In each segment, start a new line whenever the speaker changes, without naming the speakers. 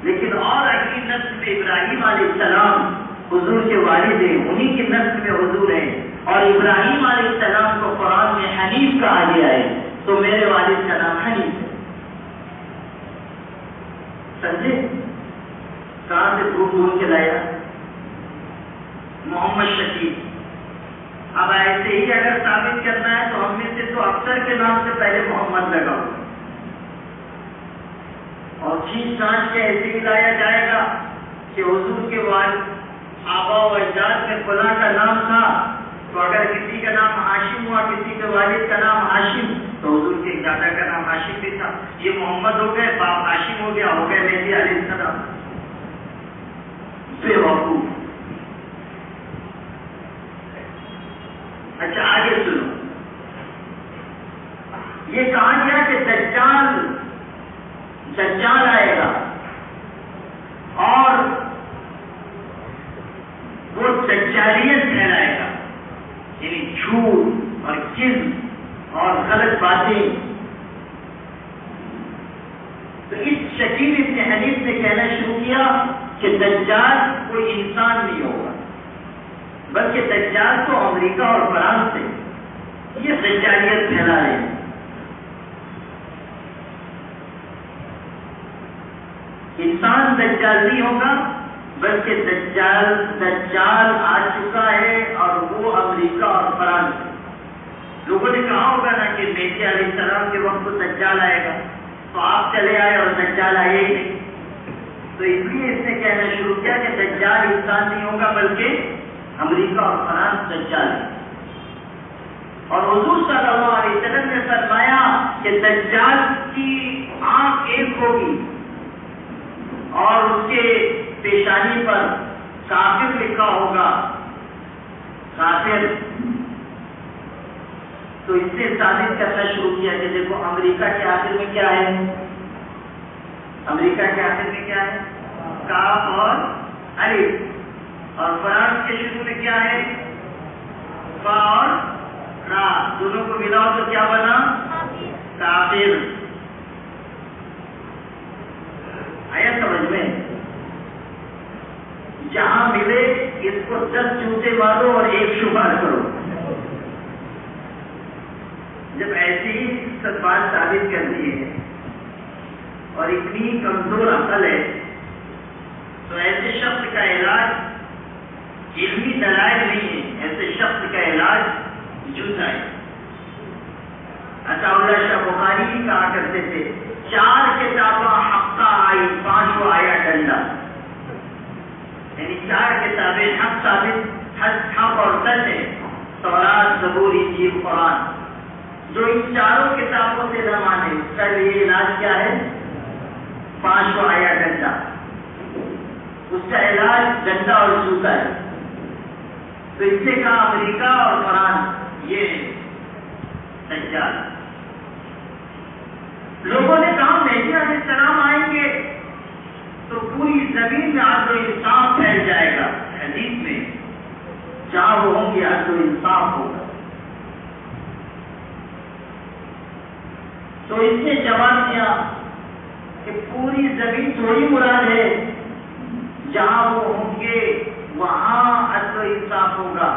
لیکن اور اگلی نسل میں ابراہیم علیہ السلام حضور کے والد ہیں، انہی کی نسل میں حضور ہیں، اور ابراہیم علیہ السلام کو قرآن میں حنیف کہا گیا ہے، تو میرے والد کا نام حنیف ہے. سمجھے کہاں سے ڈھونڈ کے لایا؟ محمد شکیل. اب ایسے ہی اگر ثابت کرنا ہے تو ہم میں سے تو اکثر کے نام سے پہلے محمد لگا ہو، اور کھینچ کھانچ کے ایسے ہی لایا جائے گا کہ حضور کے والد آبا و اجداد میں فلاں کا نام تھا، تو اگر کسی کا نام ہاشم ہوا، کسی کے والد کا نام ہاشم، تو حضور کے دادا کا نام ہاشم بھی تھا. یہ محمد ہو گئے، باپ ہاشم ہو گیا مہدی علیہ السلام. بے وقوف. اچھا آگے سنو، یہ کہا گیا کہ دجال آئے گا، اور وہ دجالیت پھیلائے گا، یعنی جھوٹ اور کذب اور غلط باتیں. تو اس شکیل ابن حنیف نے کہنا شروع کیا کہ دجال کوئی انسان نہیں ہوگا، بلکہ دجال تو امریکہ اور فرانس سے یہ دجالیت پھیلا رہے ہیں. انسان دجال نہیں ہوگا، بلکہ دجال آ چکا ہے، اور وہ امریکہ اور فرانس سے. لوگوں نے کہا ہوگا نا کہ مہدی علیہ السلام کے وقت تو دجال آئے گا، تو آپ چلے آئے اور دجال آئے ہی نہیں. تو اس لیے اس نے کہنا شروع کیا کہ دجال انسان نہیں ہوگا، بلکہ امریکہ اور فرانس دجال ہے. اور حضور صلی اللہ علیہ وسلم نے فرمایا کہ دجال کی آنکھ ایک ہوگی، اور اس کے پیشانی پر کافر لکھا ہوگا، کافر. تو اس نے ثابت کرنا شروع کیا کہ دیکھو امریکہ کے آخر میں کیا ہے، امریکہ کے آخر میں کیا ہے؟ کاف اور الف. اور فرانس کے شروع میں کیا ہے؟ فا اور را. دونوں کو ملاؤ تو کیا بنا؟ کافر. آیا سمجھ میں؟ جہاں ملے اس کو 10 چوٹے مارو اور ایک شمار کرو. جب ایسی ہی سب بات ثابت کرنی ہے اور اتنی کمزور عقل ہے، تو ایسے شخص کا علاج علمی دلائل نہیں ہے، ایسے شخص کا علاج جھوٹا ہے. عطا اللہ شاہ بخاری ہی کہا کرتے تھے 4 کتاباں حقہ آئی 5 آیا ڈنڈا. یعنی 4 کتابیں حق ثابت، حق اور سچ ہے، تورات، زبور، انجیل، قرآن. جو ان 4 کتابوں سے نہ مانے اس کا لیے علاج کیا ہے؟ 5 آیا ڈنڈا. اس کا علاج ڈنڈا اور جوتا ہے. تو اس نے کہا امریکہ اور فرانس یہ دجال. لوگوں نے کہا مہدی علیہ السلام آئیں گے تو پوری زمین میں عدل و انصاف پھیل جائے گا. حدیث میں جہاں وہ ہوں گے عدل و انصاف ہوگا. تو اس نے جواب دیا کہ پوری زمین تھوڑی مراد ہے، جہاں وہ ہوں گے وہاں عدل و انصاف ہوگا.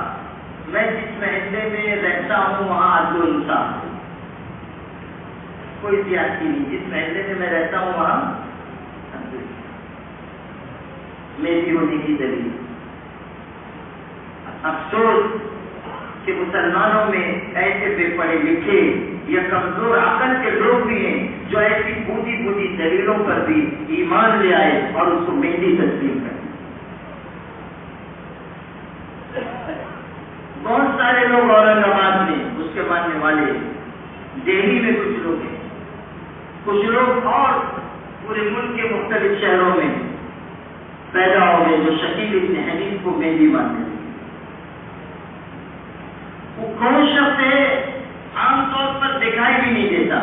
میں جس محلے میں رہتا ہوں وہاں عدل و انصاف، کوئی زیادتی نہیں. جس محلے میں میں رہتا ہوں وہاں میری ہونے کی دلیل. افسوس کہ مسلمانوں میں ایسے بے پڑھے لکھے یا کمزور عقل کے لوگ بھی ہیں جو ایسی بوڑھی بوڑھی دلیلوں پر بھی ایمان لے آئے اور اس کو مہدی تسلیم کرے. بہت سارے لوگ اورنگ آباد میں اس کے ماننے والے، دہلی میں کچھ لوگ ہیں، کچھ لوگ اور پورے ملک کے مختلف شہروں میں پیدا ہو گئے جو شکیل ابن حنیف کو مہدی مانتے ہیں. وہ کون شخص ہے؟ عام طور پر دکھائی بھی نہیں دیتا.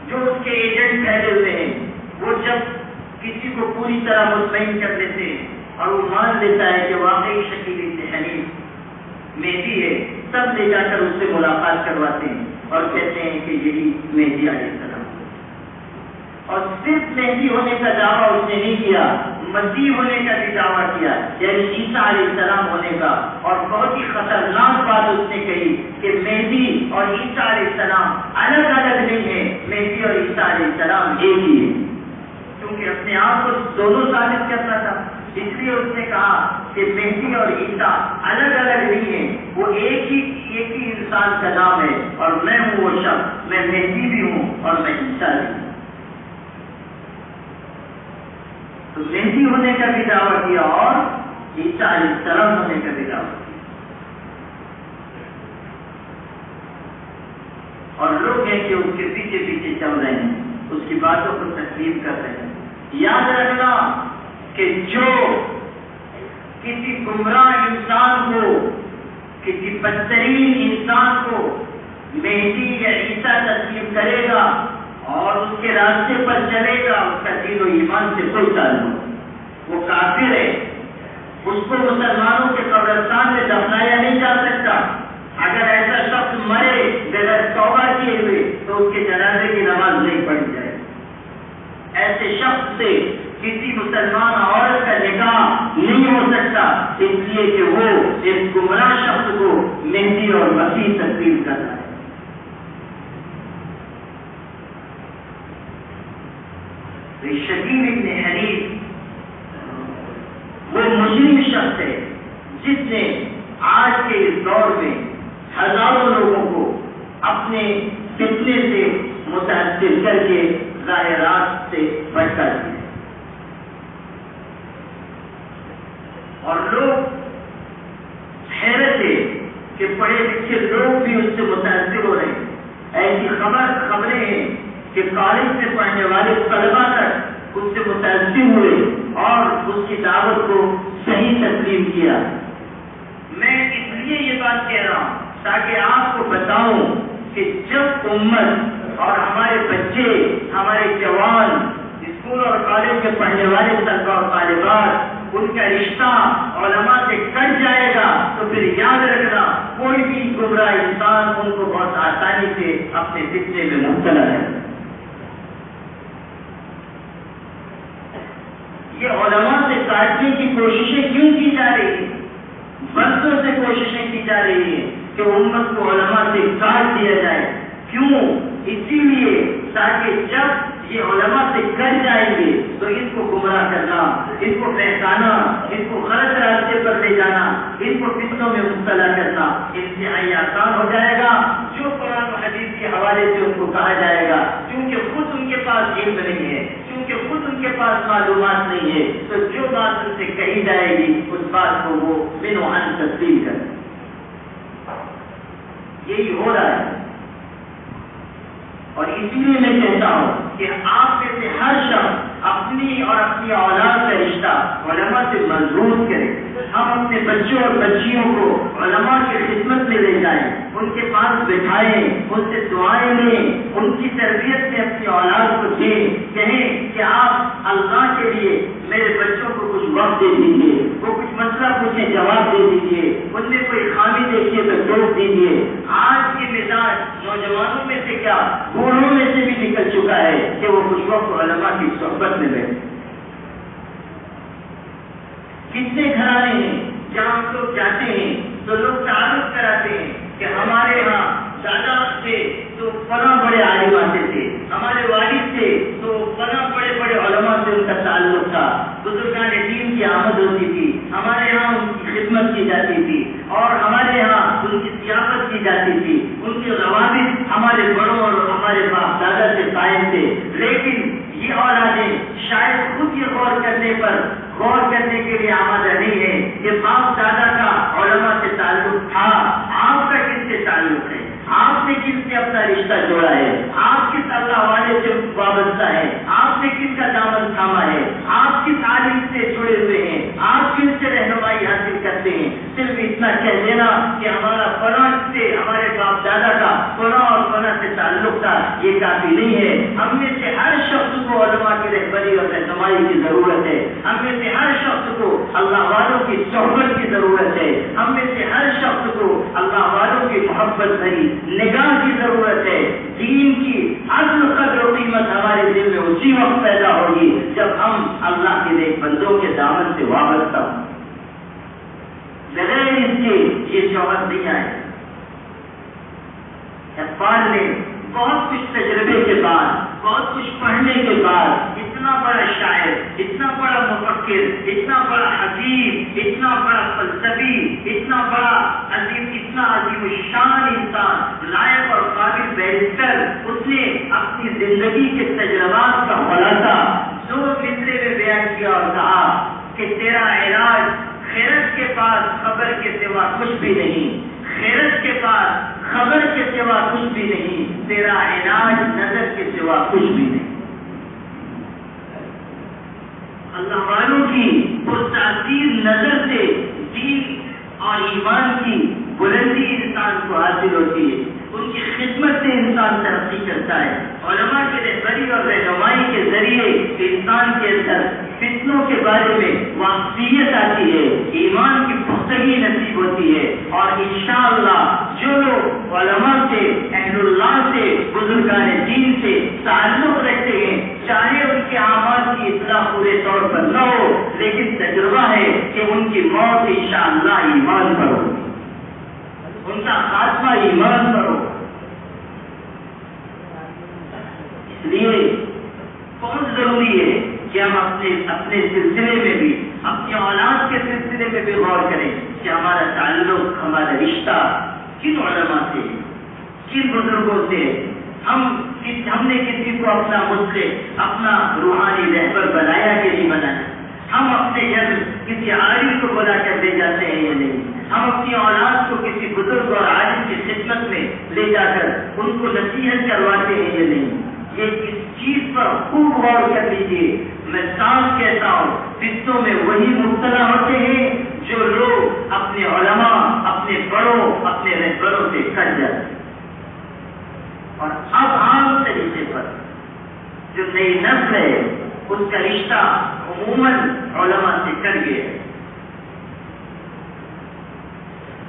جو اس کے ایجنٹ پھیلے ہوئے ہیں وہ جب کسی کو پوری طرح مطمئن کر دیتے ہیں اور وہ مان لیتا ہے کہ واقعی شکیل ابن حنیف مہدی ہے، تب لے جا کر اس سے ملاقات کرواتے ہیں اور کہتے ہیں کہ یہی مہدی علیہ السلام. اور صرف مہدی ہونے کا دعویٰ اس نے نہیں کیا، مسیح ہونے کا بھی دعویٰ کیا، یعنی عیسیٰ علیہ السلام ہونے کا۔ اور بہت ہی خطرناک بات اس نے کہی کہ مہدی اور عیسیٰ علیہ السلام الگ الگ نہیں ہے، مہدی اور عیسیٰ علیہ السلام ایک ہی ہے، کیونکہ اپنے آپ کو دونوں ثابت کرتا تھا۔ اس لیے اس نے کہا کہ مہدی اور عیسیٰ الگ الگ نہیں ہیں، وہ ایک ہی انسان کا نام ہے، اور میں ہوں وہ شخص، میں مہدی بھی ہوں اور میں عیسیٰ بھی ہوں۔ تو مہدی ہونے کا بھی دعویٰ کیا اور عیسیٰ علیہ السلام ہونے کا بھی دعویٰ کیا، اور لوگ ہیں کہ اس کے پیچھے پیچھے چل رہے ہیں، اس کی باتوں کو تسلیم کر رہے ہیں۔ یاد رکھنا کہ جو کسی گمراہ انسان کو، کسی بدترین انسان کو مہدی یا عیسیٰ تسلیم کرے گا اور اس کے راستے پر چلے گا، اس کا دین و ایمان سے کوئی تعلق، وہ کافر ہے، اس کو مسلمانوں کے قبرستان میں دفنایا نہیں جا سکتا۔ اگر ایسا شخص مرے بغیر توبہ کیے ہوئے تو اس کے جنازے کی نماز نہیں پڑھی جائے۔ ایسے شخص سے کسی مسلمان عورت کا نکاح نہیں ہو سکتا، اس لیے کہ وہ ایک گمراہ شخص کو مہدی اور مسیح تسلیم کرتا ہے۔ شبیب ابن حنیف وہ مجرم شخص ہے جس نے آج کے اس دور میں ہزاروں لوگوں کو اپنے فتنے سے متاثر کر کے ظاہرات سے بچا دیا، اور لوگ حیرت ہے کہ پڑھے لکھے لوگ بھی اس سے متاثر ہو رہے ہیں۔ ایسی خبریں ہیں کہ کالج میں پڑھنے والے طلبا تک اس سے متاثر ہوئے اور اس کی دعوت کو صحیح تسلیم کیا۔ میں اس لیے یہ بات کہہ رہا ہوں تاکہ آپ کو بتاؤں کہ جب امت اور ہمارے بچے، ہمارے جوان، اسکول اور کالج میں پڑھنے والے طلبا اور طالبات، ان کا رشتہ علماء سے کٹ جائے گا تو پھر یاد رکھنا کوئی بھی گمراہ انسان ان کو بہت آسانی سے اپنے فتنے میں مبتلا ہے۔ یہ علماء سے کاٹنے کی کوششیں کیوں کی جا رہی ہیں؟ برسوں سے کوششیں کی جا رہی ہیں کہ امت کو علماء سے کاٹ دیا جائے۔ کیوں؟ اسی لیے تاکہ جب یہ علماء سے کٹ جائیں گے تو اس کو گمراہ کرنا، اس کو بہکانا، اس کو غلط راستے پر لے جانا، اس کو فتنوں میں مبتلا کرنا انتہائی آسان ہو جائے گا۔ جو قرآن و حدیث کے حوالے سے ان کو کہا جائے گا، کیونکہ خود ان کے پاس علم نہیں ہے، کیونکہ خود ان کے پاس معلومات نہیں ہے، تو جو بات ان سے کہی جائے گی اس بات کو وہ من و عن تسلیم کریں۔ یہی ہو رہا ہے، اور اسی لیے میں کہتا ہوں کہ آپ میں سے ہر شخص اپنی اور اپنی اولاد کا رشتہ علماء سے مضبوط کرے۔ ہم اپنے بچوں اور بچیوں کو علماء کی خدمت میں لے جائیں، ان کے پاس بٹھائیں، ان سے دعائیں لیں، ان کی تربیت میں اپنی اولاد کو دیں، کہیں کہ آپ اللہ کے لیے میرے بچوں کو کچھ وقت دے دیجیے، وہ کچھ مسئلہ پوچھیں جواب دے دیجیے، ان میں کوئی خامی دیکھیے تو ٹوک دیجیے۔ آج کی مزاج نوجوانوں میں سے کیا بوڑھوں میں سے بھی نکل چکا ہے کہ وہ کچھ وقت علماء کی صحبت میں بیٹھے۔ کتنے گھرانے ہیں جہاں ہم لوگ جاتے ہیں تو لوگ تعارف کراتے ہیں کہ ہمارے یہاں دادا تھے تو فلاں بڑے عالم آتے تھے، ہمارے والد تھے تو فلاں بڑے بڑے علماء سے ان کا تعلق تھا، بزرگان دین کی آمد ہوتی تھی، ہمارے یہاں ان کی خدمت کی جاتی تھی، اور ہمارے یہاں ان کی ضیافت کی جاتی تھی، ان کے روابط ہمارے بڑوں اور ہمارے باپ دادا سے قائم تھے۔ لیکن یہ اولادیں شاید خود یہ غور کرنے کے لیے آمادہ نہیں ہے کہ باپ دادا کا علماء سے تعلق تھا، آپ کا کس سے تعلق ہے؟ آپ نے کس سے اپنا رشتہ جوڑا ہے؟ آپ کس اللہ والے سے وابستہ ہے؟ آپ نے کس کا دامن تھاما ہے؟ آپ کس عالم سے جڑے ہوئے ہیں؟ آپ کن سے رہنمائی حاصل کرتے ہیں؟ صرف اتنا کہہ دینا کہ ہمارا فلاں سے، ہمارے باپ دادا کا فلاں اور فلاں سے تعلق تھا، یہ کافی نہیں ہے۔ ہم میں سے ہر شخص کو علماء کی رہبری اور رہنمائی کی ضرورت ہے، ہم میں سے ہر شخص کو اللہ والوں کی صحبت کی ضرورت ہے، ہم میں سے ہر شخص کو اللہ والوں کی محبت بھری نگاہ کی ضرورت ہے، دین کی عزم قدر و قیمت ہمارے دل میں اسی وقت پیدا ہوگی جب ہم اللہ کے نیک بندوں کے دامن سے وابستہ ہوں. بغیر اس کے یہ شوہر نہیں آئے. اقبال نے بہت کچھ تجربے کے بعد، بہت کچھ پڑھنے کے بعد، اتنا بڑا شاعر، اتنا بڑا مفکر، اتنا بڑا حکیم، اتنا بڑا فلسفی، اتنا بڑا عظیم، اتنا عظیم الشان انسان، لائق اور قابل بیرسٹر، اس نے اپنی زندگی کے تجربات کا خلاصہ 2 مصرے میں بیان کیا اور کہا کہ تیرا علاج خیرت کے پاس خبر کے سوا کچھ بھی نہیں، خیرت کے پاس خبر کے سوا کچھ بھی نہیں، تیرا علاج نظر کے سوا کچھ بھی نہیں. اللہ والوں کی پرتاثیر نظر سے دین اور ایمان کی بلندی انسان کو حاصل ہوتی ہے، ان کی خدمت سے انسان ترقی کرتا ہے. علماء کی رہبری اور رہنمائی کے ذریعے انسان کے اندر فتنوں کے بارے میں واقفیت آتی ہے، ایمان کی پختگی نصیب ہوتی ہے، اور انشاءاللہ جو لوگ علماء سے، اہل اللہ سے، بزرگان دین سے تعلق رکھتے ہیں، چاہے ان کے اعمال کی اطلاع پورے طور پر نہ ہو، لیکن تجربہ ہے کہ ان کی موت انشاءاللہ ایمان پر ہو، ان کا خاتمہ ایمان پر ہو. اس لیے بہت ضروری ہے کہ ہم اپنے سلسلے میں بھی، اپنی اولاد کے سلسلے میں بھی غور کریں کہ ہمارا تعلق، ہمارا رشتہ کن علماء سے، کن بزرگوں سے. ہم نے کسی کو اپنا مسلم، اپنا روحانی رہبر بنایا کہ نہیں بنایا؟ ہم اپنے گھر کسی عالم کو بلا کر لے جاتے ہیں یا نہیں؟ ہم اپنی اولاد کو کسی بزرگ اور عالم کی خدمت میں لے جا کر ان کو نصیحت کرواتے ہیں یا نہیں؟ یہ اس چیز پر خوب غور کر لیجیے. میں صاف کہتا ہوں، فتنوں میں وہی مبتلا ہوتے ہیں جو لوگ اپنے علماء، اپنے بڑوں، اپنے رہبروں سے کٹ جاتے ہیں. اور اب عام طریقے پر جو نئی نسل ہے اس کا رشتہ عموماً علماء سے کٹ گیا ہے.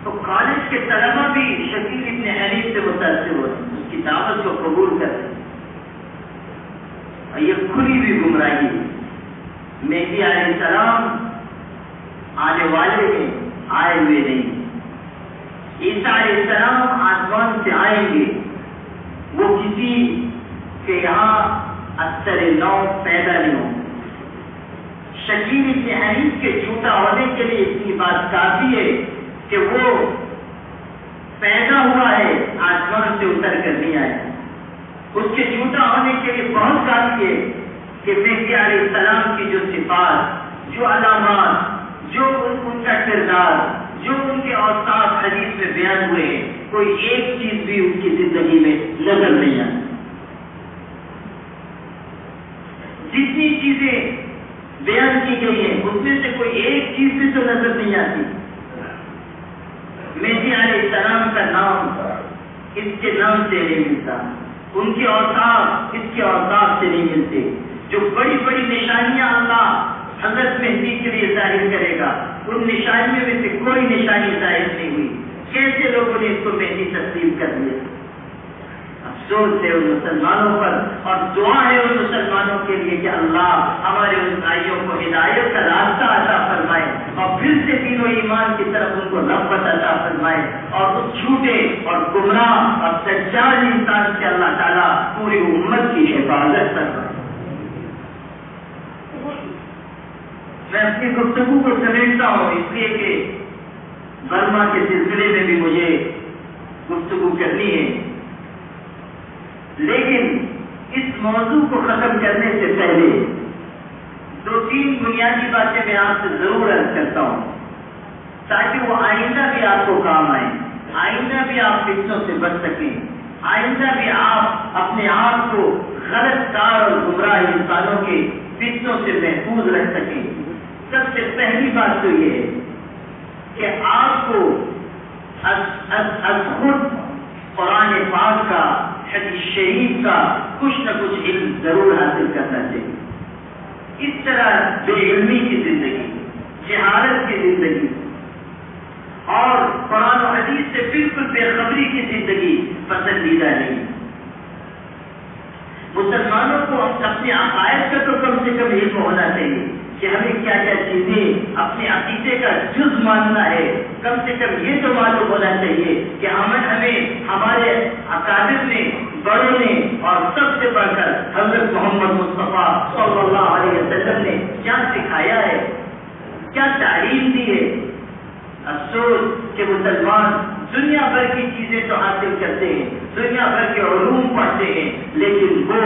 تو کالج کے طلبہ بھی شکیل ابن حنیف سے متاثر ہوتے ہیں، اس کی دعوت کو قبول کرتے ہیں. اور یہ کھلی ہوئی گمراہی ہے. مہدی علیہ السلام آنے والے ہیں، آئے ہوئے نہیں. عیسیٰ علیہ السلام آسمان سے آئیں گے، وہ کسی کے یہاں اثر نو پیدا نہیں ہو. شکیل ابن حنیف کے جھوٹا ہونے کے لیے اتنی بات کافی ہے کہ وہ پیدا ہوا ہے، آسمان سے اتر کر نہیں آیا. اس کے جھوٹا ہونے کے لیے بہت کافی ہے کہ مہدی علیہ السلام کی جو صفات، جو علامات، جو ان کا کردار، جو ان کے اوصاف حدیث میں بیان ہوئے ہیں، کوئی ایک چیز بھی ان کی زندگی میں نظر نہیں آتی. جتنی چیزیں بیان کی گئی ہیں اس میں سے کوئی ایک چیز بھی تو نظر نہیں آتی. مہدی علیہ السلام کا نام اس کے نام سے نہیں ملتا، ان کے اوصاف اس کے اوصاف سے نہیں ملتے. جو بڑی بڑی نشانیاں اللہ حضرت مہدی کے لیے ظاہر کرے گا، ان نشانیوں میں سے کوئی نشانی ظاہر نہیں ہوئی. کیسے لوگوں نے اس کو مہدی تسلیم کر دیا؟ افسوس ہے ان مسلمانوں پر، اور دعا ہے ان مسلمانوں کے لیے کہ اللہ ہمارے ان بھائیوں کو ہدایت کا راستہ عطا فرمائے، اور پھر سے دین و ایمان کی طرف ان کو رغبت عطا فرمائے، اور اس جھوٹے اور گمراہ اور سجاد انسان سے اللہ تعالیٰ پوری امت کی حفاظت فرمائے. میں اپنی گفتگو کو سمیٹتا ہوں، اس لیے کہ برما کے سلسلے میں بھی مجھے گفتگو کرنی ہے، لیکن اس موضوع کو ختم کرنے سے پہلے 2-3 بنیادی باتیں میں آپ سے ضرور عرض کرتا ہوں، تاکہ وہ آئندہ بھی آپ کو کام آئے، آئندہ بھی آپ فتنوں سے بچ سکیں، آئندہ بھی آپ اپنے آپ کو غلط کار اور گمراہ انسانوں کے فتنوں سے محفوظ رکھ سکیں. سب سے پہلی بات تو یہ ہے کہ آپ کو از خود قرآن پاک کا، حدیث شریف کا کچھ نہ کچھ علم ضرور حاصل کرنا چاہیے. اس طرح بے علمی کی زندگی، جہالت کی زندگی اور قرآن و حدیث سے بالکل بے خبری کی زندگی پسندیدہ نہیں. مسلمانوں کو اپنے عقائد کا تو کم سے کم علم ہونا چاہیے کہ ہمیں کیا کیا چیزیں اپنے عقیدے کا جز ماننا ہے. کم سے کم یہ تو معلوم ہونا چاہیے کہ ہمیں ہمارے اکابر نے، بڑوں نے اور سب سے بڑھ کر حضرت محمد مصطفیٰ صلی اللہ علیہ وسلم نے کیا سکھایا ہے، کیا تعلیم دی ہے. افسوس کہ مسلمان دنیا بھر کی چیزیں تو حاصل کرتے ہیں، دنیا بھر کے علوم پڑھتے ہیں، لیکن وہ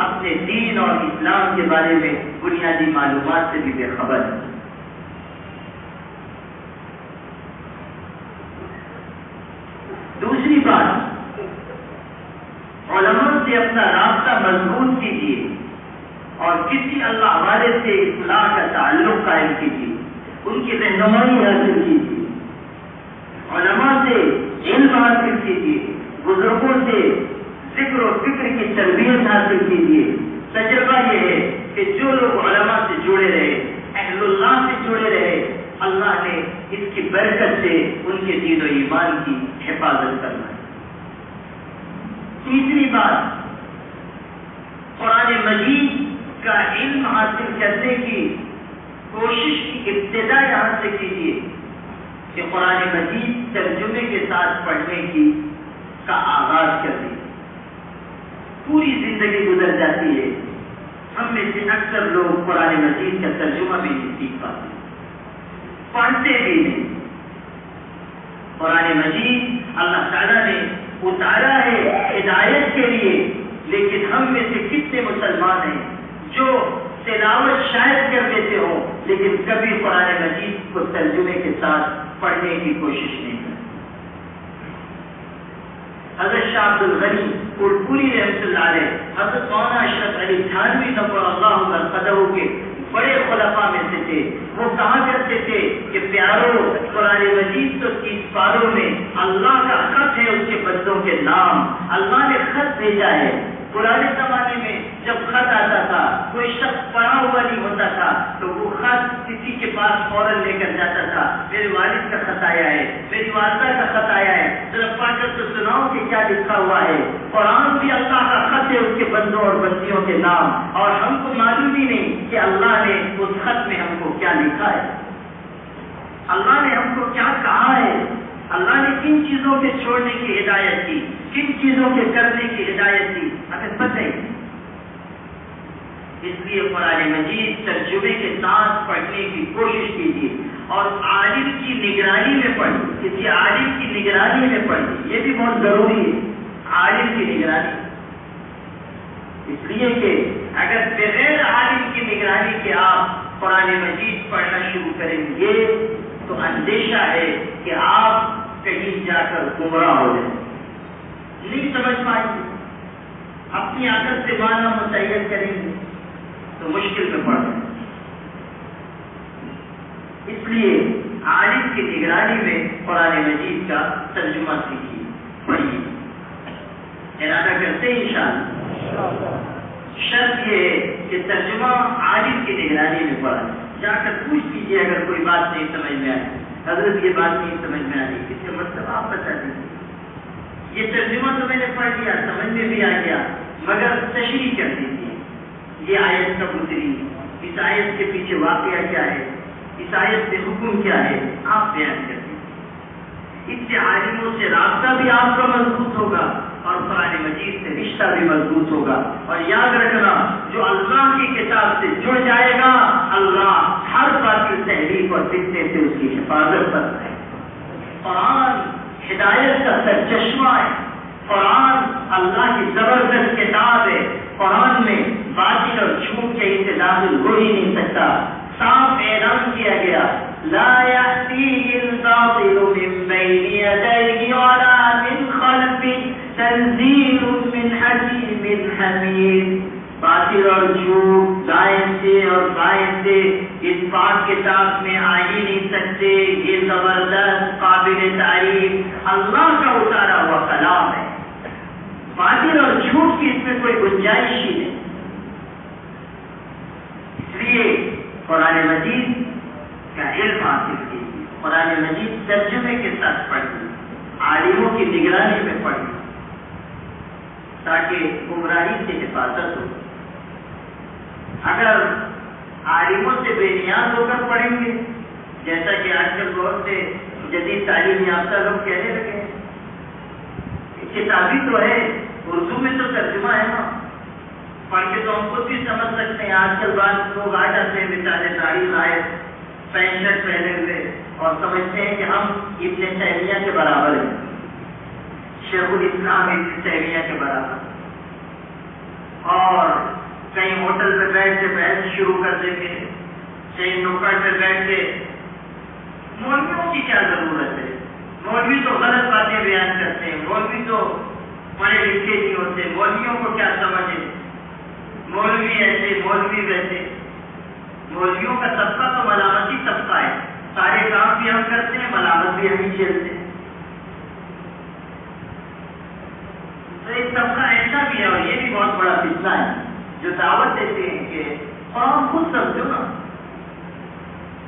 اپنے دین اور اسلام کے بارے میں بنیادی معلومات سے بھی بے خبر ہے. دوسری بات، علماء سے اپنا رابطہ مضبوط کیجیے اور کسی اللہ والے سے اصلاح کا تعلق قائم کیجیے، ان کی رہنمائی حاصل کیجیے، علماء سے علم حاصل کیجیے، بزرگوں سے ذکر و فکر کی تربیت حاصل کیجیے. تجربہ یہ ہے کہ جو لوگ علماء سے جڑے رہے، اہل اللہ سے جڑے رہے، اللہ نے اس کی برکت سے ان کے دین و ایمان کی حفاظت کرنا ہے. تیسری بات، قرآن مجید کا علم حاصل کرنے کی کوشش کی ابتدا یہاں سے کیجیے کہ قرآن مجید ترجمے کے ساتھ پڑھنے کی کا آغاز کر دیں. پوری زندگی گزر جاتی ہے، ہم میں سے اکثر لوگ قرآن مجید کا ترجمہ بھی نہیں سیکھ پاتے، پڑھتے بھی نہیں. قرآن مجید اللہ تعالیٰ نے اتارا ہے ہدایت کے لیے، لیکن ہم میں سے کتنے مسلمان ہیں جو تلاوت شاید کر دیتے ہو لیکن کبھی قرآن مجید کو ترجمے کے ساتھ پڑھنے کی کوشش نہیں کرتے. حضرت شاہ عبد الغنی پوری رحمۃ اللہ علیہ، حضرت مولانا اشرف علی تھانوی نور اللہ مرقدہ کے بڑے خلفاء میں سے تھے. وہ کہا کرتے تھے کہ پیارو، قرآن مجید تو 30 پاروں میں اللہ کا خط ہے، اس کے بندوں کے نام اللہ نے خط بھیجا ہے. پرانے زمانے میں جب خط آتا تھا، کوئی شخص پڑھا ہوا نہیں ہوتا تھا تو وہ خط کسی کے پاس فوراً لے کر جاتا تھا، میرے والد کا خط آیا ہے، میری والدہ کا خط آیا ہے، ذرا پڑھ کر تو سناؤ کہ کیا لکھا ہوا ہے. قرآن بھی اللہ کا خط ہے، اس کے بندوں اور بندیوں کے نام، اور ہم کو معلوم ہی نہیں کہ اللہ نے اس خط میں ہم کو کیا لکھا ہے، اللہ نے ہم کو کیا کہا ہے، اللہ نے کن چیزوں کے چھوڑنے کی ہدایت کی، کن چیزوں کے کرنے کی ہدایت کی، ہمیں پتہ ہی. اس لیے قرآن مجید ترجمے کے ساتھ پڑھنے کی کوشش کیجیے اور عالم کی نگرانی میں پڑھیے، کسی عالم کی نگرانی میں پڑھیے، یہ بھی بہت ضروری ہے، عالم کی نگرانی. اس لیے کہ اگر بغیر عالم کی نگرانی کے آپ قرآن مجید پڑھنا شروع کریں گے تو اندیشہ ہے کہ آپ کہیں جا کر گمراہ ہو جائیں، نہیں سمجھ پائیں گے، اپنی عقل سے معنی متعین کریں گے تو مشکل میں پڑ جائیں. اس لیے عالم کی نگرانی میں قرآن مجید کا ترجمہ سیکھیے، پڑھیے. ارادہ کرتے ہیں انشاءاللہ. شرط یہ ہے کہ ترجمہ عالم کی نگرانی میں پڑھا. جا کر پوچھ لیجیے اگر کوئی بات نہیں سمجھ میں آئی، حضرت یہ بات نہیں سمجھ میں آ رہی، اس کا مطلب آپ بتا دیجیے. یہ ترجمہ تو میں نے پڑھ لیا، سمجھ میں بھی آ گیا، مگر تشریح کر دیجیے. یہ آیت کب اتری، اس آیت کے پیچھے واقعہ کیا ہے، اس آیت سے حکم کیا ہے، آپ بیان کر دیجیے. اس سے عالموں سے رابطہ بھی آپ کا مضبوط ہوگا اور قرآن مجید سے رشتہ بھی مضبوط ہوگا. اور یاد رکھنا، جو اللہ کی کتاب سے جڑ جائے گا، اللہ ہر باطل تحریف اور فتنے سے اس کی حفاظت کرتا ہے. قرآن ہدایت کا سرچشمہ ہے، قرآن اللہ کی زبردست کتاب ہے. قرآن میں باطل اور جھوٹ کے اسے داخل ہو ہی نہیں سکتا. صاف اعلان کیا گیا، لا يأتيه الباطل من بين يديه ولا من خلفه تنزيل من حكيم حميد. باطل اور جھوٹ دائیں سے اور بائیں سے اس پاک کتاب میں آ ہی نہیں سکتے. یہ زبردست قابل تعریف اللہ کا اتارا ہوا کلام ہے. باطل اور جھوٹ کی اس میں کوئی گنجائش ہی نہیں. اس لیے قرآن مجید کا علم حاصل کیجیے، قرآن مجید ترجمے کے ساتھ پڑھیے، عالموں کی نگرانی میں پڑھیے. تاکہ گمراہی سے حفاظت ہو. اگر عالموں سے بے نیاز ہو کر پڑھیں گے، جیسا کہ آج کل بہت سے جدید تعلیم یافتہ لوگ کہنے لگے ہیں، کتابی تو ہے، اردو میں تو ترجمہ ہے نا، پڑھ کے تو ہم خود بھی سمجھ سکتے ہیں. آج کل بعض لوگ آ جاتے ہیں بیچارے داڑھی لائے، پینٹ شرٹ پہنے ہوئے، اور سمجھتے ہیں کہ ہم ابن تیمیہ کے برابر ہیں، شیخ الاسلام ابن تیمیہ کے برابر، اور کہیں ہوٹل پہ بیٹھ کے بحث شروع کر دیں گے، کہیں نکڑ پہ بیٹھ کے. مولویوں کی کیا ضرورت ہے؟ مولوی تو غلط باتیں بیان کرتے ہیں، مولوی تو پڑھے لکھے نہیں ہوتے، مولویوں کو کیا سمجھے، مولوی ایسے مولوی ویسے. مولویوں کا طبقہ تو ملامتی طبقہ ہے، سارے کام بھی ہم کرتے ہیں، ملامت بھی ہم ہی جھیلتے ہیں. تو ایک طبقہ ایسا بھی ہے، اور یہ بھی بہت بڑا فتنہ ہے، جو دعوت دیتے ہیں کہ قرآن خود سمجھو نا.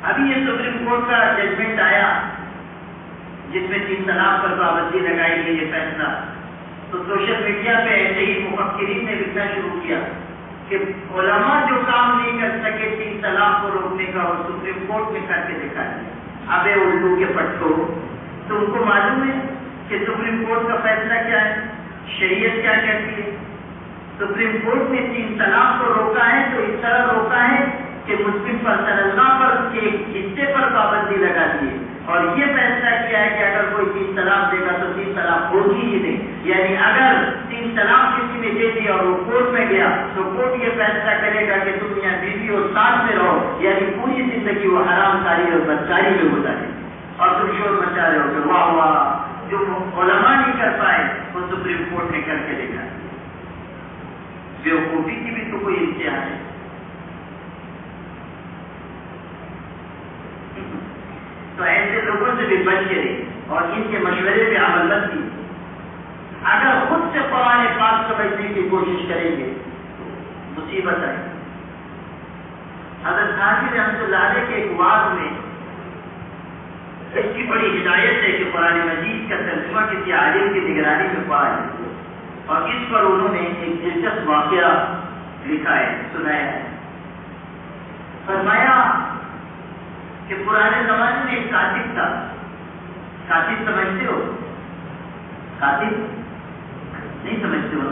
ابھی یہ سپریم کورٹ کا ججمنٹ آیا جس میں 3 طلاق پر پابندی لگائی گئی، یہ فیصلہ. تو سوشل میڈیا پہ ایسے ہی مفکرین نے لکھنا شروع کیا کہ علماء جو کام نہیں کر سکے 3 طلاق کو روکنے کا، اور سپریم کورٹ نے کر کے دکھا دیا. ابے اردو کے پٹھوں، تم کو معلوم ہے کہ سپریم کورٹ کا فیصلہ کیا ہے، شریعت کیا کہتی ہے؟ سپریم کورٹ نے 3 طلاق کو روکا ہے تو اس طرح روکا ہے کہ مسلم پرسنل پر کے ایک حصے پر پابندی لگا دی ہے، اور یہ فیصلہ کیا ہے کہ اگر کوئی 3 طلاق دے گا تو 3 طلاق ہوگی ہی نہیں. یعنی اگر 3 طلاق کسی نے دے دی اور وہ کورٹ میں گیا تو کورٹ یہ فیصلہ کرے گا کہ تم یہاں بیوی اور ساتھ میں رہو، یعنی پوری زندگی وہ حرام کاری اور بدکاری میں گزارے. اور تم شور مچا رہے ہو کہ واہ واہ، جو علماء نہیں کر پائے وہ سپریم کورٹ نے کر کے دکھا. بیوقوفی کی بھی تو کوئی انتہا ہے. تو ایسے لوگوں سے بھی بچ کے رہے اور ان کے مشورے پہ عمل مت کیجیے. اگر خود سے قرآن پاک سمجھنے کی کوشش کریں گے مصیبت ہے. حضرت حاجی رحمۃ اللہ علیہ کے ایک وعظ میں اس کی بڑی ہدایت ہے کہ قرآن مجید کا ترجمہ کسی عالم کی نگرانی میں پڑھا ہے، اور اس پر انہوں نے ایک دلچسپ واقعہ لکھا ہے، سنایا ہے. فرمایا کہ پرانے زمانے میں ایک کاتب تھا. کاتب سمجھتے ہو؟ کاتب نہیں سمجھتے ہو؟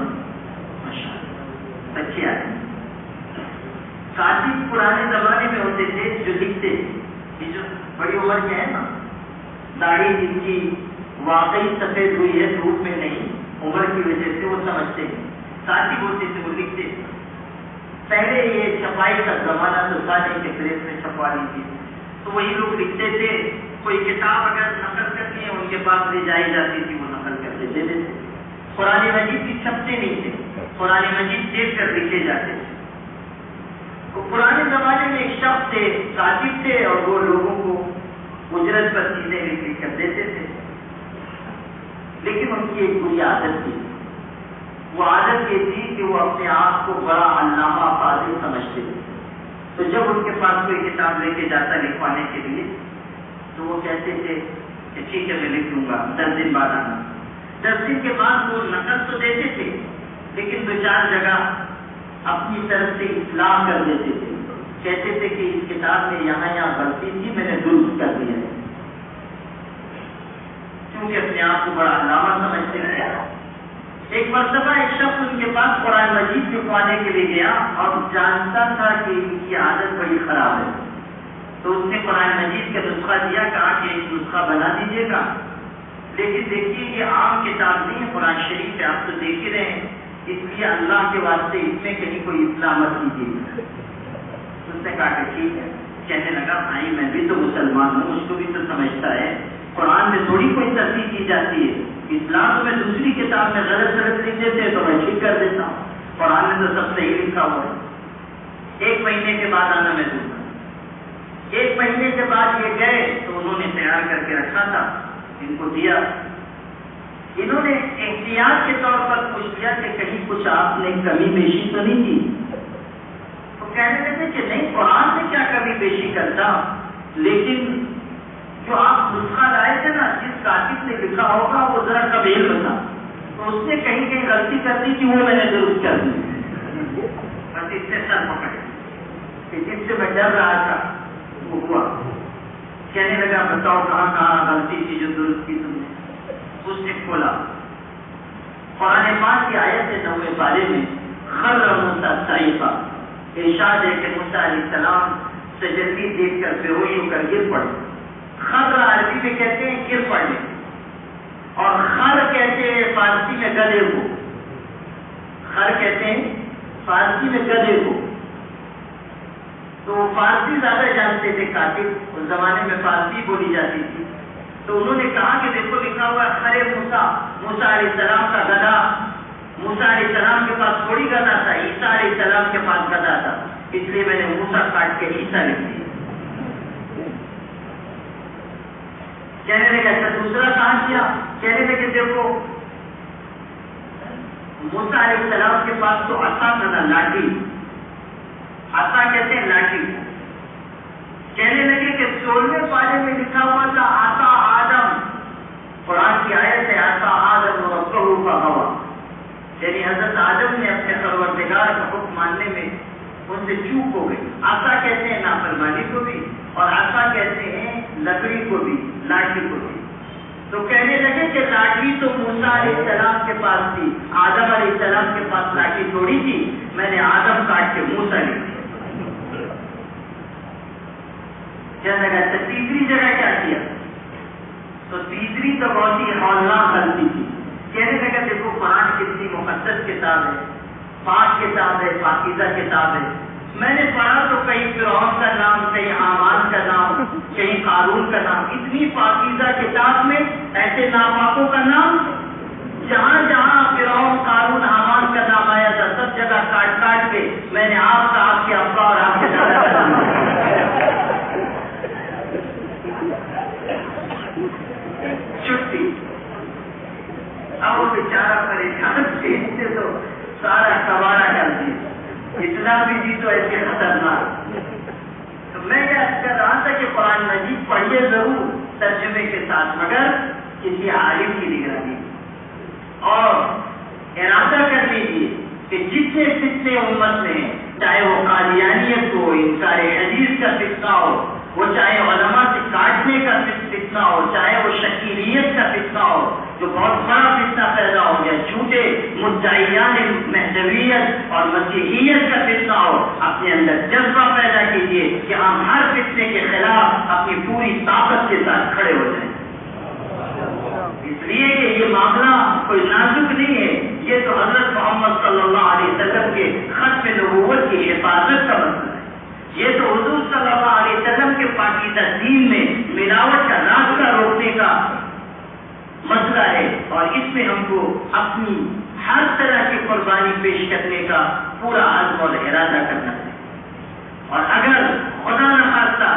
ماشاءاللہ اچھے آتے. کاتب پرانے زمانے میں ہوتے تھے جو لکھتے، یہ جو بڑی عمر کے ہیں نا، داڑھی جن کی واقعی سفید ہوئی ہے دھوپ میں نہیں، عمر کی وجہ سے وہ سمجھتے ہیں. کاتب ہوتے تھے، وہ لکھتے تھے. پہلے یہ چھپائی کا زمانہ تو تھا نہیں کہ پریس میں چھپا لیجیے، تو وہی لوگ لکھتے تھے. کوئی کتاب اگر نقل کرنی ہے ان کے پاس لے جائی جاتی تھی، وہ نقل کر کے دے دیتے. قرآن مجید بھی چھپتے نہیں تھے، قرآن مجید دیکھ کر لکھے جاتے تھے. تو پرانے زمانے میں ایک شخص تھے، کاتب تھے، اور وہ لوگوں کو اجرت پر چیزیں لکھ کر دیتے تھے. لیکن ان کی ایک بری عادت تھی. وہ عادت یہ تھی کہ وہ اپنے آپ کو بڑا علامہ فاضل سمجھتے تھے. تو جب ان کے پاس کوئی کتاب لے کے جاتا لکھوانے کے لیے تو وہ کہتے تھے کہ ٹھیک ہے میں لکھ دوں گا، 10 دن بعد آنا. 10 دن کے بعد وہ نقل تو دیتے تھے لیکن 2-4 جگہ اپنی طرف سے اصلاح کر دیتے تھے. کہتے تھے کہ اس کتاب میں یہاں غلطی تھی، میں نے درست کر دیا ہے. کیونکہ اپنے آپ کو بڑا علامہ سمجھتے ہیں. ایک مرتبہ ایک شخص ان کے پاس قرآن مجید لکھوانے کے لیے گیا اور جانتا تھا کہ ان کی عادت بڑی خراب ہے. تو اس نے قرآن مجید کا نسخہ دیا، کہا کہ ایک نسخہ بنا دیجیے گا، لیکن دیکھیے یہ عام کتاب نہیں ہے، قرآن شریف ہے، آپ تو دیکھ ہی رہے ہیں، اس لیے اللہ کے واسطے اس میں کہیں کوئی اصلاح مت کیجیے. اس نے کہا کہ ٹھیک ہے. کہنے لگا بھائی میں بھی تو مسلمان ہوں، اس کو بھی تو سمجھتا ہے قرآن میں تھوڑی کوئی تصحیح کی جاتی ہے. اسلام میں دوسری کتاب میں غلط لکھ دیتے ہیں تو میں ٹھیک کر دیتا ہوں، قرآن میں تو سب صحیح لکھا ہوا ہے. 1 مہینے کے بعد آنا میں دوں گا. 1 مہینے کے بعد یہ گئے تو انہوں نے تیار کر کے رکھا تھا، ان کو دیا. انہوں نے احتیاط کے طور پر پوچھ لیا کہ کہیں کچھ آپ نے کمی بیشی تو نہیں کی؟ تو کہنے لگے کہ نہیں، قرآن میں کیا کمی بیشی کرتا، لیکن جو آپ نسخہ لائے تھے نا، جس کاتب نے لکھا ہوگا وہ ذرا کم علم تھا، تو تو اس نے کہیں کہیں غلطی کر دی کہ وہ میں نے درست کر دی، بس اس سے سر پکڑ کہ جس سے میں ڈر رہا تھا وہ ہوا. کہنے لگا بتاؤ کہاں کہاں غلطی تھی جو درست کی تم نے. اس نے کھولا قرآن پاک کی آیت 9 پارے میں خر موسیٰ صعیقا، ارشاد ہے کہ موسیٰ علیہ السلام سجدی دیکھ کر بے ہوش ہو کر گر پڑے. خر عربی میں کہتے ہیں گر پڑنے، اور خر کہتے ہیں فارسی میں گدے کو. خر کہتے ہیں فارسی میں گدے کو. تو فارسی زیادہ جانتے تھے کاتب، اس زمانے میں فارسی بولی جاتی تھی. تو انہوں نے کہا کہ دیکھو لکھا ہوا خر موسیٰ، موسیٰ علیہ السلام کا گدھا. موسیٰ علیہ السلام کے پاس تھوڑی گدھا تھا، عیسیٰ علیہ السلام کے پاس گدھا تھا، اس لیے میں نے موسیٰ کاٹ کے عیسیٰ لکھ دیا. کہنے لگا اچھا دوسرا کہاں کیا؟ کہنے لگے دیکھو موسیٰ علیہ السلام کے پاس تو عصا تھا، لاٹھی. عصا کہتے ہیں لاٹھی. کہنے لگے کہ 16ویں پارے میں لکھا ہوا تھا عصا آدم، قرآن کی آیت ہے عصا آدم ربہ فغوی، یعنی حضرت آدم نے اپنے پروردگار کا حکم ماننے میں ان سے چوک ہو گئی. عصا کہتے ہیں نافرمانی کو بھی، اور عصا کہتے ہیں لکڑی کو بھی، لاٹھی کو بھی. تو کہنے لگے کہ لاٹھی تو موسیٰ علیہ السلام کے پاس تھی، آدم علیہ السلام کے پاس لاٹھی تھوڑی تھی، میں نے آدم کاٹ کے موسیٰ لکھ دیا. کہنے لگا اچھا تیسری جگہ کیا کیا؟ تو تیسری تو بہت ہی ہولناک غلطی تھی. کہنے لگا دیکھو قرآن کتنی مقدس کتاب ہے، پاک کتاب ہے، پاکیزہ کتاب ہے. میں نے پڑھا تو کہیں فرعون کا نام، کہیں حامان کا نام، کہیں قارون کا نام. اتنی پاکیزہ کتاب میں ایسے ناپاکوں کا نام؟ جہاں جہاں فرعون، قارون، حامان کا نام آیا تھا سب جگہ کاٹ کاٹ کے میں نے آپ کا، آپ کے ابا اور آپ کے دادا کا نام چھٹی. اب وہ بیچارہ پریشان سے تو سارا کباڑا کر دیا. اتنا بھی جی تو ایسے خطرناک. تو میں یہ کر رہا تھا کہ قرآن مجید پڑھیے ضرور ترجمے کے ساتھ، مگر کسی عالم کی نگرانی، اور ارادہ کر لیجیے کہ جتنے فتنے امت میں، چاہے وہ قادیانیت ہو، انکار حدیث کا فتنہ ہو، وہ چاہے علماء سے کاٹنے کا فتنہ ہو، چاہے وہ شکیلیت کا فتنہ ہو، جو بہت بڑا فتنہ پیدا ہو گیا، جھوٹے مدعیان مہدویت اور مسیحیت کا فتنہ ہو، اپنے اندر جذبہ پیدا کیجیے کہ ہم ہر فتنے کے خلاف اپنی پوری طاقت کے ساتھ کھڑے ہو جائیں. اس لیے کہ یہ معاملہ کوئی نازک نہیں ہے، یہ تو حضرت محمد صلی اللہ علیہ وسلم کے ختم نبوت کی حفاظت کا مسئلہ ہے. یہ تو حضور صلی اللہ علیہ وسلم کے پاکیزہ دین میں ملاوٹ کا راستہ روکنے کا مسئلہ ہے، اور اس میں ہم کو اپنی ہر طرح کی قربانی پیش کرنے کا پورا عزم اور ارادہ کرنا ہے. اور اگر خدا نخواستہ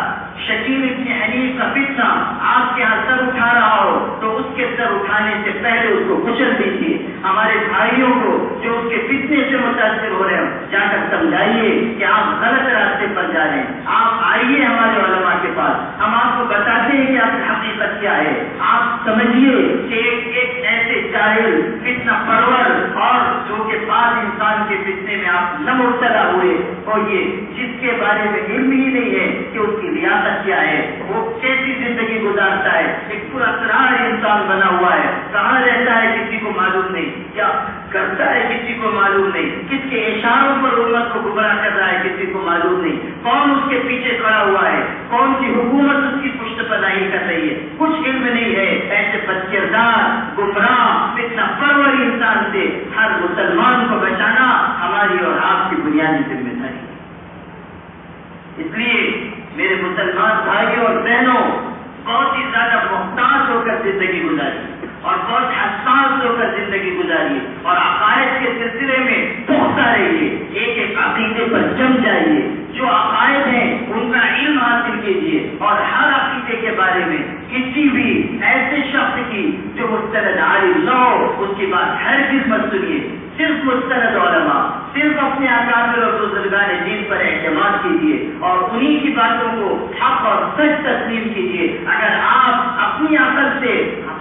شکیل ابن حنیف کا فتنہ آپ کے یہاں سر اٹھا رہا ہو تو اس کے سر اٹھانے سے پہلے اس کو کچل دیجیے. ہمارے بھائیوں کو جو اس کے فتنے سے متاثر ہو رہے ہیں جا کر سمجھائیے کہ آپ غلط راستے پر جا رہے ہیں. آپ آئیے ہمارے علماء کے پاس، ہم آپ کو بتاتے ہیں کہ آپ کی حقیقت کیا ہے. آپ سمجھیے کہ ایک ایسے جاہل فتنہ پرور اور جو کہ بعض انسان کے فتنے میں آپ نہ مبتلا ہوئے اور یہ جس کے بارے میں علم ہی نہیں ہے کہ اس کی ریاست کیا ہے، وہ کیسی زندگی گزارتا ہے، ایک پورا سرار انسان بنا ہوا ہے، کہاں رہتا ہے کسی کو معلوم نہیں، کیا کرتا ہے کسی کو معلوم نہیں، کس کے اشاروں پر امت کو گمراہ کر رہا ہے کسی کو معلوم نہیں، کون اس کے پیچھے کھڑا ہوا ہے، کون سی حکومت اس کی پشت پناہی کر رہی ہے، کچھ علم نہیں ہے. ایسے بدکردار، گمراہ، فتنہ پرور انسان سے ہر مسلمان کو بچانا ہماری اور آپ کی بنیادی ذمہ داری. اس لیے میرے مسلمان بھائیوں اور بہنوں، بہت ہی زیادہ محتاط ہو کر زندگی گزاری اور بہت حساس ہو کر زندگی گزاری، اور عقائد کے سلسلے میں پختہ رہیے. ایک ایک عقیدے پر جم جائیے، جو عقائد ہیں ان کا علم حاصل کیجیے، اور ہر عقیدے کے بارے میں کسی بھی ایسے شخص کی جو مستند عالم نہ ہو اس کی بات ہرگز مت سنیے. صرف مستند علماء، صرف اپنے اکابر اور بزرگان دین پر اعتماد کیجیے اور انہی کی باتوں کو حق اور سچ تسلیم کیجیے. اگر آپ اپنی عقل سے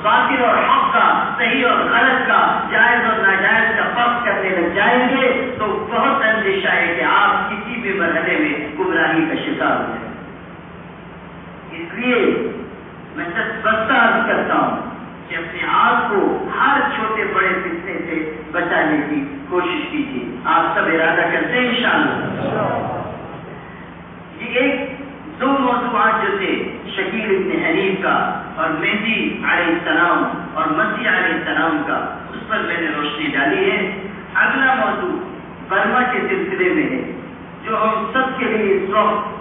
باطل اور حق کا، صحیح اور غلط کا، جائز اور ناجائز کا فرق کرنے لگ جائیں گے تو بہت اندیشہ ہے کہ آپ کسی بھی مرحلے میں گمراہی کا شکار ہو جائیں۔ اس لیے میں سچ عرض کرتا ہوں کہ اپنے آپ کو ہر چھوٹے بڑے فتنے سے بچانے کی کوشش کیجیے۔ آپ سب ارادہ کرتے ہیں انشاءاللہ۔ یہ ایک دو موضوعات جو تھے، شکیل ابن حنیف کا اور مہدی علیہ السلام اور مسیح علیہ السلام کا، اس پر میں نے روشنی ڈالی ہے۔ اگلا موضوع برما کے سلسلے میں ہے، جو ہم سب کے لیے اس وقت